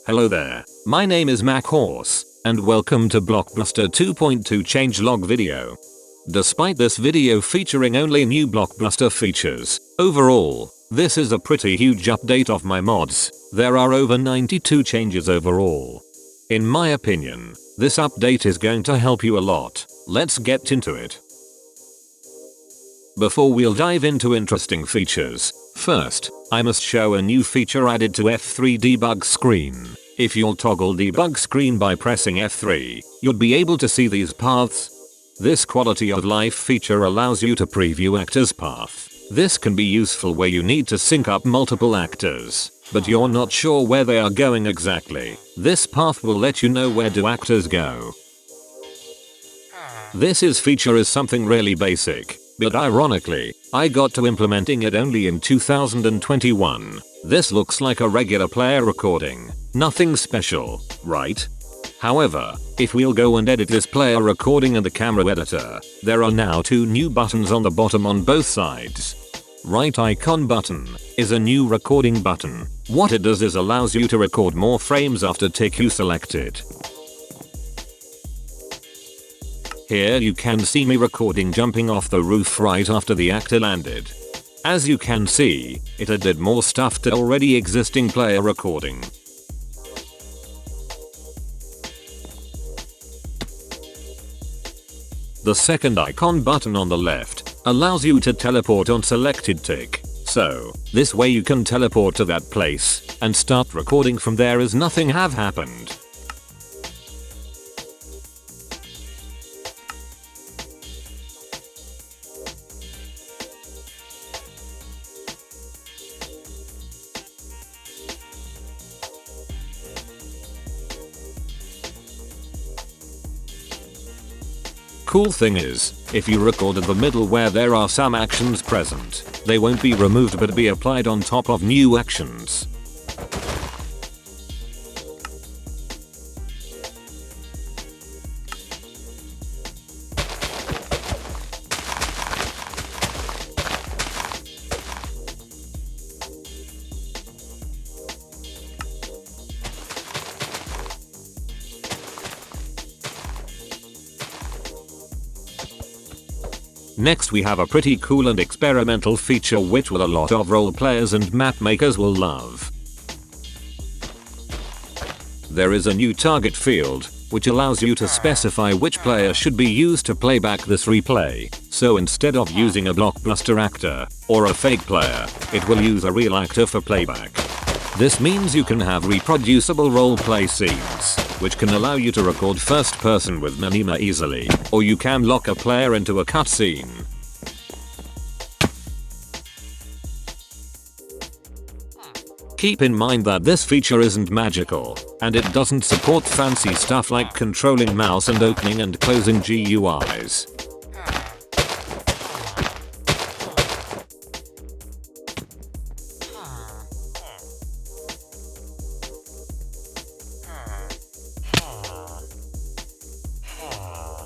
Hello there, my name is McHorse, and welcome to Blockbuster 2.2 changelog video. Despite this video featuring only new Blockbuster features, overall, this is a pretty huge update of my mods. There are over 92 changes overall. In my opinion, this update is going to help you a lot. Let's get into it. Before we'll dive into interesting features, first, I must show a new feature added to F3 debug screen. If you'll toggle debug screen by pressing F3, you'll be able to see these paths. This quality of life feature allows you to preview actors' path. This can be useful where you need to sync up multiple actors, but you're not sure where they are going exactly. This path will let you know where do actors go. This feature is something really basic, but ironically, I got to implementing it only in 2021. This looks like a regular player recording. Nothing special, right? However, if we'll go and edit this player recording in the camera editor, there are now two new buttons on the bottom on both sides. Right icon button is a new recording button. What it does is allows you to record more frames after take you selected. Here you can see me recording jumping off the roof right after the actor landed. As you can see, it added more stuff to already existing player recording. The second icon button on the left allows you to teleport on selected tick. So, this way you can teleport to that place and start recording from there as nothing have happened. Cool thing is, if you record in the middle where there are some actions present, they won't be removed but be applied on top of new actions. Next we have a pretty cool and experimental feature which a lot of role players and map makers will love. There is a new target field, which allows you to specify which player should be used to play back this replay. So instead of using a Blockbuster actor, or a fake player, it will use a real actor for playback. This means you can have reproducible roleplay scenes, which can allow you to record first person with many more easily, or you can lock a player into a cutscene. Keep in mind that this feature isn't magical, and it doesn't support fancy stuff like controlling mouse and opening and closing GUIs.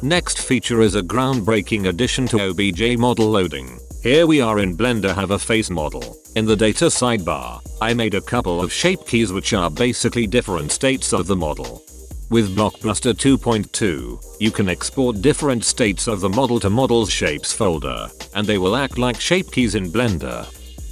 Next feature is a groundbreaking addition to OBJ model loading. Here we are in Blender have a face model. In the data sidebar, I made a couple of shape keys which are basically different states of the model. With Blockbuster 2.2, you can export different states of the model to Models Shapes folder, and they will act like shape keys in Blender.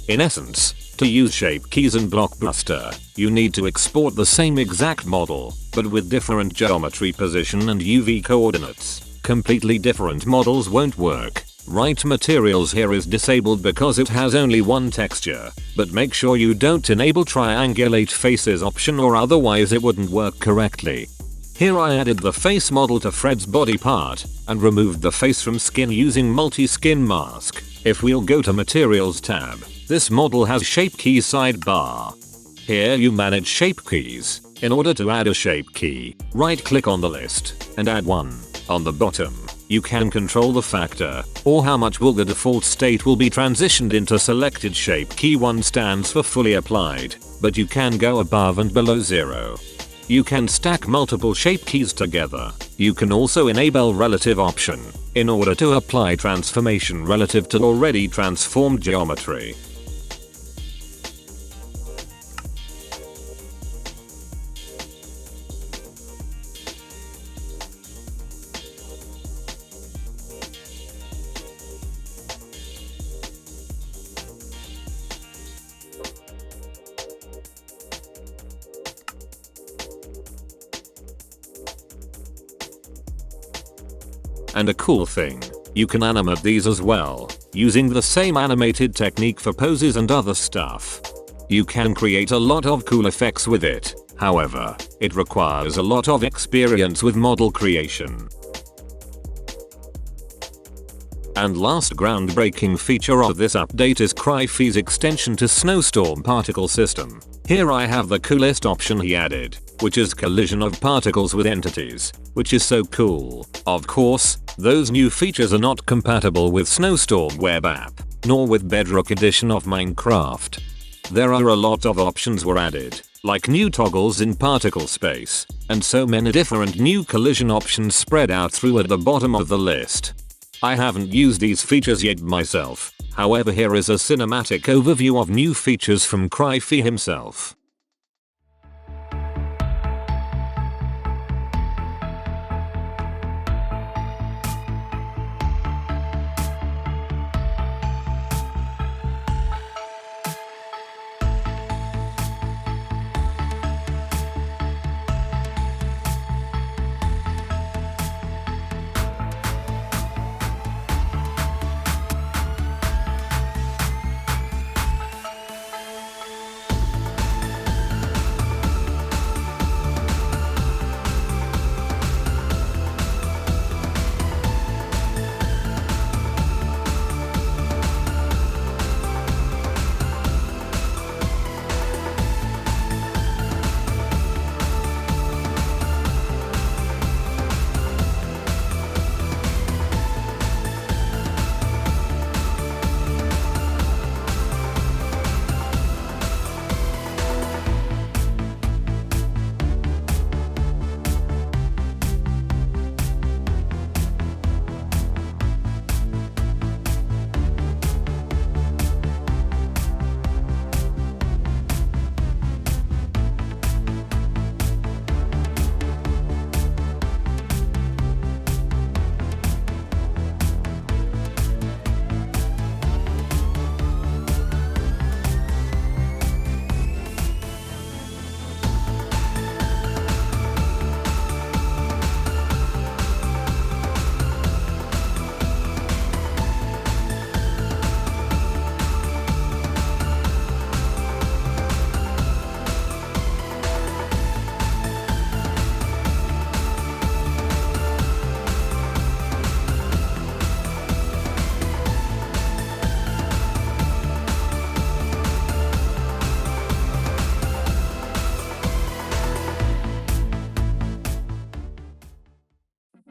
In essence, to use shape keys in Blockbuster, you need to export the same exact model, but with different geometry position and UV coordinates. Completely different models won't work. Right materials here is disabled because it has only one texture, but make sure you don't enable triangulate faces option or otherwise it wouldn't work correctly. Here I added the face model to Fred's body part, and removed the face from skin using multi-skin mask. If we'll go to materials tab, this model has shape key sidebar. Here you manage shape keys. In order to add a shape key, right click on the list, and add one. On the bottom, you can control the factor, or how much will the default state will be transitioned into selected shape key. 1 stands for fully applied, but you can go above and below 0. You can stack multiple shape keys together. You can also enable relative option, in order to apply transformation relative to already transformed geometry. And a cool thing, you can animate these as well, using the same animated technique for poses and other stuff. You can create a lot of cool effects with it, however, it requires a lot of experience with model creation. And last groundbreaking feature of this update is Cryfee's extension to Snowstorm particle system. Here I have the coolest option he added, which is collision of particles with entities, which is so cool. Of course, those new features are not compatible with Snowstorm web app, nor with Bedrock edition of Minecraft. There are a lot of options were added, like new toggles in particle space, and so many different new collision options spread out through at the bottom of the list. I haven't used these features yet myself, however here is a cinematic overview of new features from Cryfee himself.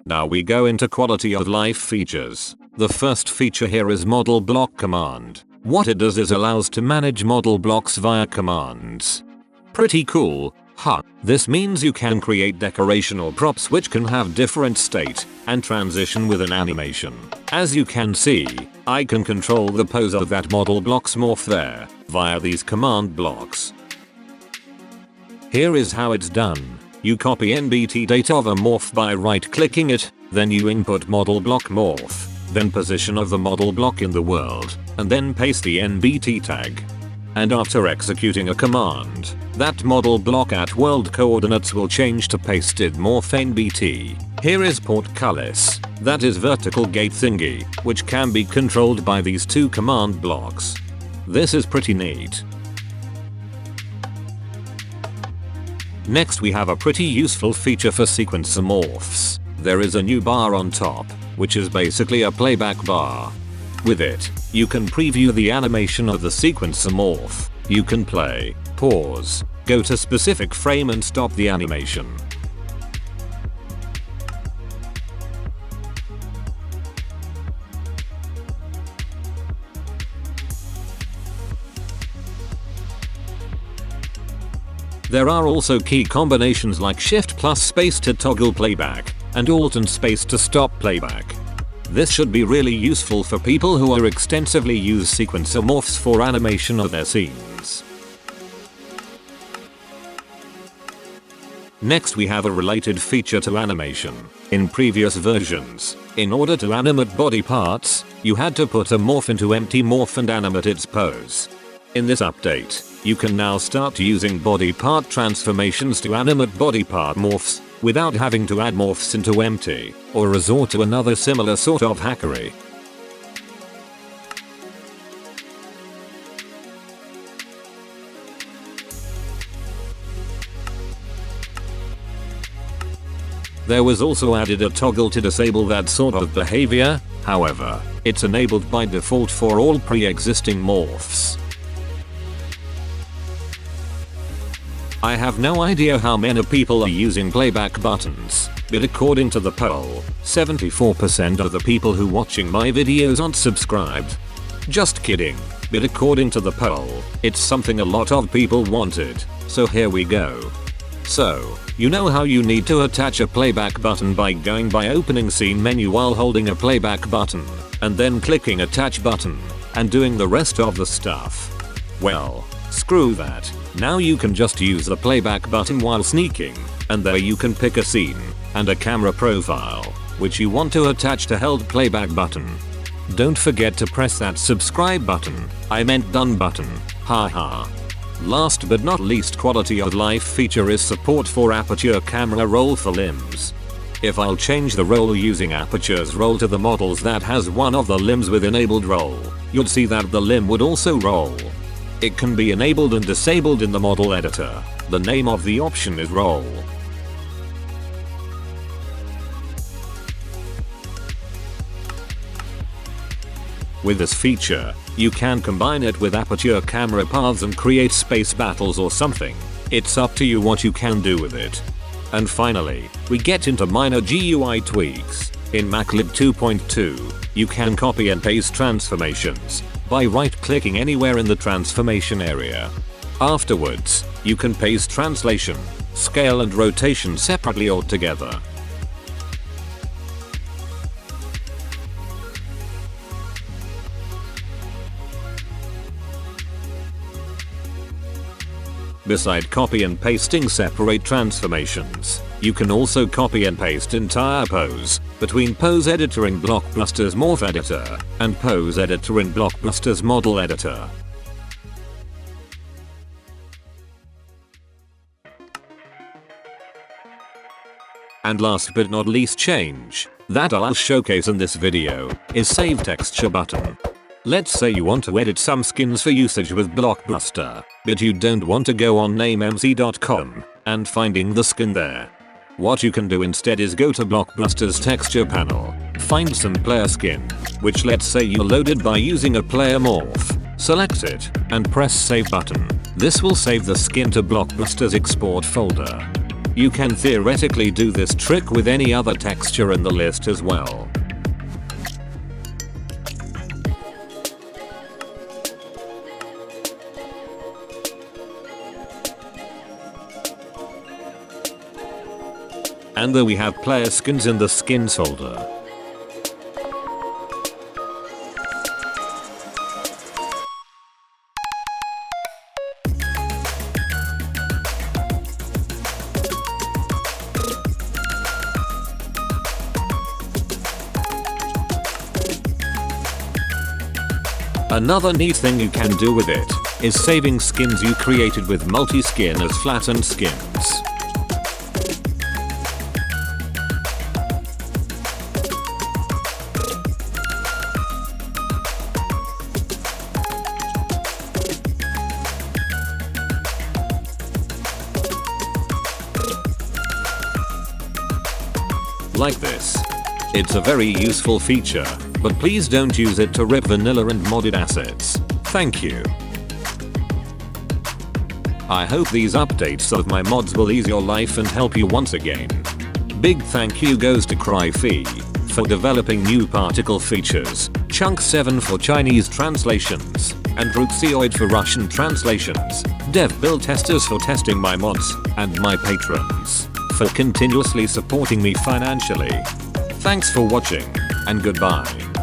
Now we go into quality of life features. The first feature here is model block command. What it does is allows to manage model blocks via commands. Pretty cool, huh? This means you can create decorational props which can have different state and transition with an animation. As you can see, I can control the pose of that model block's morph there via these command blocks. Here is how it's done. You copy NBT data of a morph by right-clicking it, then you input model block morph, then position of the model block in the world, and then paste the NBT tag. And after executing a command, that model block at world coordinates will change to pasted morph NBT. Here is portcullis, that is vertical gate thingy, which can be controlled by these two command blocks. This is pretty neat. Next we have a pretty useful feature for sequencer morphs. There is a new bar on top, which is basically a playback bar. With it, you can preview the animation of the sequencer morph. You can play, pause, go to specific frame and stop the animation. There are also key combinations like Shift plus space to toggle playback, and Alt and space to stop playback. This should be really useful for people who are extensively use sequencer morphs for animation of their scenes. Next we have a related feature to animation. In previous versions, in order to animate body parts, you had to put a morph into empty morph and animate its pose. In this update, you can now start using body part transformations to animate body part morphs, without having to add morphs into empty, or resort to another similar sort of hackery. There was also added a toggle to disable that sort of behavior, however, it's enabled by default for all pre-existing morphs. I have no idea how many people are using playback buttons, but according to the poll, 74% of the people who watching my videos aren't subscribed. Just kidding, but according to the poll, it's something a lot of people wanted, so here we go. So, you know how you need to attach a playback button by going by opening scene menu while holding a playback button, and then clicking attach button, and doing the rest of the stuff. Well, screw that. Now you can just use the playback button while sneaking, and there you can pick a scene, and a camera profile, which you want to attach to held playback button. Don't forget to press that subscribe button, I meant done button, haha. Last but not least, quality of life feature is support for aperture camera roll for limbs. If I'll change the roll using aperture's roll to the models that has one of the limbs with enabled roll, you'll see that the limb would also roll. It can be enabled and disabled in the model editor. The name of the option is roll. With this feature, you can combine it with aperture camera paths and create space battles or something. It's up to you what you can do with it. And finally, we get into minor GUI tweaks. In MacLib 2.2, you can copy and paste transformations by right-clicking anywhere in the transformation area. Afterwards, you can paste translation, scale and rotation separately or together. Beside copy and pasting separate transformations, you can also copy and paste entire pose between Pose Editor in Blockbuster's Morph Editor and Pose Editor in Blockbuster's Model Editor. And last but not least change that I'll showcase in this video is Save Texture button. Let's say you want to edit some skins for usage with Blockbuster, but you don't want to go on namemc.com and finding the skin there. What you can do instead is go to Blockbuster's texture panel, find some player skin, which let's say you loaded by using a player morph, select it, and press save button. This will save the skin to Blockbuster's export folder. You can theoretically do this trick with any other texture in the list as well. And there we have player skins in the skins folder. Another neat thing you can do with it is saving skins you created with multi-skin as flattened skins. Like this. It's a very useful feature, but please don't use it to rip vanilla and modded assets. Thank you. I hope these updates of my mods will ease your life and help you once again. Big thank you goes to Cryfee for developing new particle features, Chunk7 for Chinese translations, and Rutsioid for Russian translations, Dev Build Testers for testing my mods, and my patrons for continuously supporting me financially. Thanks for watching, and goodbye.